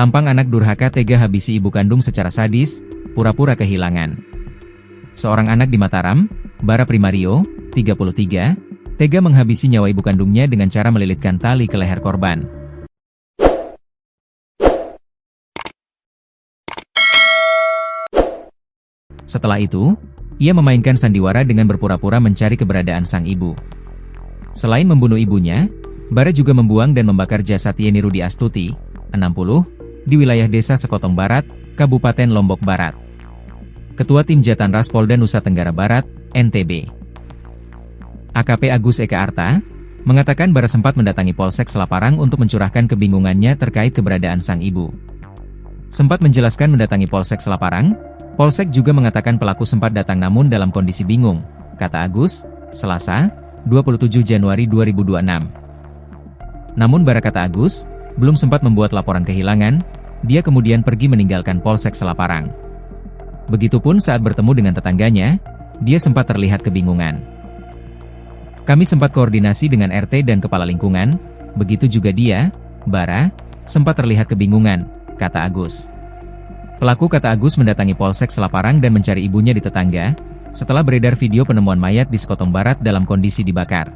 Tampang anak durhaka tega habisi ibu kandung secara sadis, pura-pura kehilangan. Seorang anak di Mataram, Bara Primario, 33, tega menghabisi nyawa ibu kandungnya dengan cara melilitkan tali ke leher korban. Setelah itu, ia memainkan sandiwara dengan berpura-pura mencari keberadaan sang ibu. Selain membunuh ibunya, Bara juga membuang dan membakar jasad Yeni Rudi Astuti, 60, di wilayah Desa Sekotong Barat, Kabupaten Lombok Barat. Ketua Tim Jatanras Polda Nusa Tenggara Barat, NTB, AKP Agus Eka Arta, mengatakan Bara sempat mendatangi Polsek Selaparang untuk mencurahkan kebingungannya terkait keberadaan sang ibu. Sempat menjelaskan mendatangi Polsek Selaparang, Polsek juga mengatakan pelaku sempat datang namun dalam kondisi bingung, kata Agus, Selasa, 27 Januari 2026. Namun Bara, kata Agus, belum sempat membuat laporan kehilangan, dia kemudian pergi meninggalkan Polsek Selaparang. Begitupun saat bertemu dengan tetangganya, dia sempat terlihat kebingungan. Kami sempat koordinasi dengan RT dan kepala lingkungan, begitu juga dia, Bara, sempat terlihat kebingungan, kata Agus. Pelaku, kata Agus, mendatangi Polsek Selaparang dan mencari ibunya di tetangga, setelah beredar video penemuan mayat di Sekotong Barat dalam kondisi dibakar.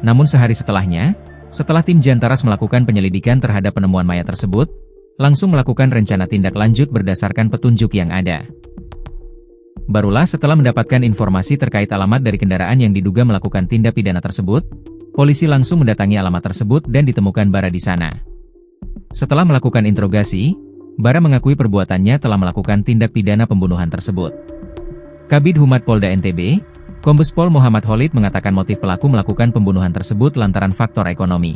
Namun sehari setelahnya, setelah tim Jantaras melakukan penyelidikan terhadap penemuan mayat tersebut, langsung melakukan rencana tindak lanjut berdasarkan petunjuk yang ada. Barulah setelah mendapatkan informasi terkait alamat dari kendaraan yang diduga melakukan tindak pidana tersebut, polisi langsung mendatangi alamat tersebut dan ditemukan Bara di sana. Setelah melakukan interogasi, Bara mengakui perbuatannya telah melakukan tindak pidana pembunuhan tersebut. Kabid Humas Polda NTB, Kombes Pol Muhammad Khalid mengatakan motif pelaku melakukan pembunuhan tersebut lantaran faktor ekonomi.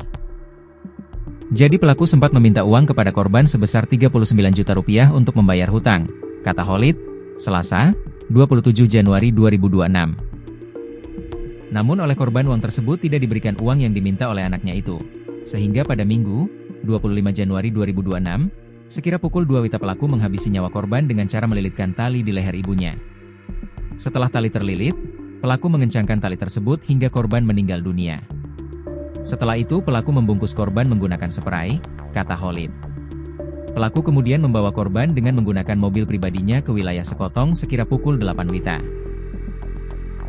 Jadi pelaku sempat meminta uang kepada korban sebesar 39 juta rupiah untuk membayar hutang, kata Khalid, Selasa, 27 Januari 2026. Namun oleh korban uang tersebut tidak diberikan uang yang diminta oleh anaknya itu. Sehingga pada Minggu, 25 Januari 2026, sekira pukul 2 WITA pelaku menghabisi nyawa korban dengan cara melilitkan tali di leher ibunya. Setelah tali terlilit, pelaku mengencangkan tali tersebut hingga korban meninggal dunia. Setelah itu pelaku membungkus korban menggunakan spray, kata Khalid. Pelaku kemudian membawa korban dengan menggunakan mobil pribadinya ke wilayah Sekotong sekira pukul 8 WITA.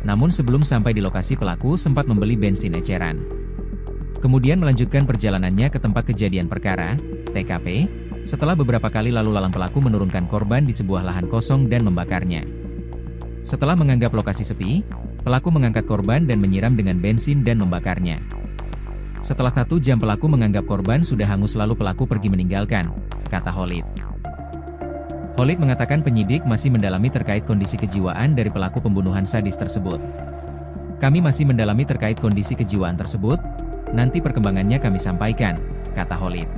Namun sebelum sampai di lokasi pelaku sempat membeli bensin eceran. Kemudian melanjutkan perjalanannya ke tempat kejadian perkara, TKP, setelah beberapa kali lalu lalang pelaku menurunkan korban di sebuah lahan kosong dan membakarnya. Setelah menganggap lokasi sepi, pelaku mengangkat korban dan menyiram dengan bensin dan membakarnya. Setelah 1 jam pelaku menganggap korban sudah hangus lalu pelaku pergi meninggalkan, kata Khalid. Khalid mengatakan penyidik masih mendalami terkait kondisi kejiwaan dari pelaku pembunuhan sadis tersebut. Kami masih mendalami terkait kondisi kejiwaan tersebut, nanti perkembangannya kami sampaikan, kata Khalid.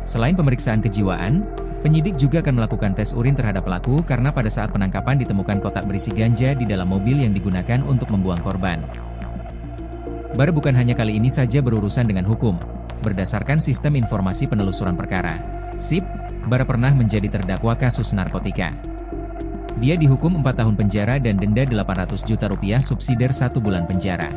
Selain pemeriksaan kejiwaan, penyidik juga akan melakukan tes urin terhadap pelaku karena pada saat penangkapan ditemukan kotak berisi ganja di dalam mobil yang digunakan untuk membuang korban. Bara bukan hanya kali ini saja berurusan dengan hukum. Berdasarkan sistem informasi penelusuran perkara, SIP, Bara pernah menjadi terdakwa kasus narkotika. Dia dihukum 4 tahun penjara dan denda 800 juta rupiah subsidiar 1 bulan penjara.